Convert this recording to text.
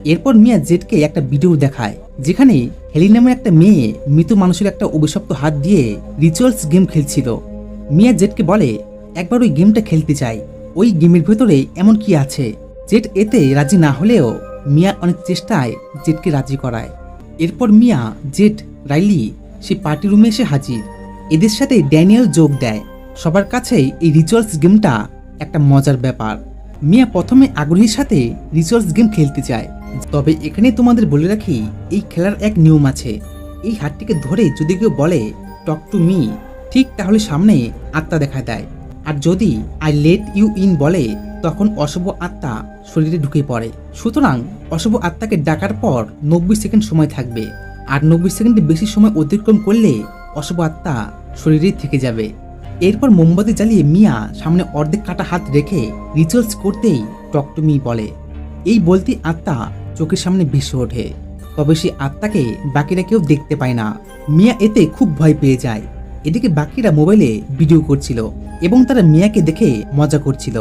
এরপর মিয়া জেডকে একটা ভিডিও দেখায় যেখানে হেলি নামের একটা মেয়ে মৃত মানুষের একটা অভিশপ্ত হাত দিয়ে রিচুয়ালস গেম খেলছিল। মিয়া জেডকে বলে একবার ওই গেমটা খেলতে চাই, ওই গেমের ভেতরে এমন কি আছে। জেড এতে রাজি না হলেও মিয়া অনেক চেষ্টায় জেডকে রাজি করায়। এরপর মিয়া, জেড, রাইলি সেই পার্টি রুমে এসে হাজির। এদের সাথে ড্যানিয়েল যোগ দেয়। সবার কাছেই এই রিচুয়ালস গেমটা একটা মজার ব্যাপার। মিয়া প্রথমে আগ্রহীর সাথে রিচুয়ালস গেম খেলতে চায়, তবে এখানে তোমাদের বলে রাখি এই খেলার এক নিয়ম আছে। এই হাতটিকে ধরে যদি কেউ বলে টক টু মি, ঠিক তাহলে সামনে আত্মা দেখা দেয়। আর যদি আই লেট ইউ ইন বলে তখন অশুভ আত্মা শরীরে ঢুকে পড়ে। সুতরাং অশুভ আত্মাকে ডাকার পর 90 সেকেন্ড সময় থাকবে, আর 90 সেকেন্ডের বেশি সময় অতিক্রম করলে অশুভ আত্মা শরীরেই থেকে যাবে। এরপর মোমবাতি জ্বালিয়ে মিয়া সামনে অর্ধেক কাটা হাত রেখে রিচুয়ালস করতেই টক টু মি বলে। এই বলতে আত্মা চোখের সামনে ভেসে ওঠে, তবে সেই আত্মাকে বাকিরা কেউ দেখতে পায় না। মিয়া এতে খুব ভয় পেয়ে যায়। এদিকে বাকিরা মোবাইলে ভিডিও করছিল এবং তারা মিয়াকে দেখে মজা করছিল।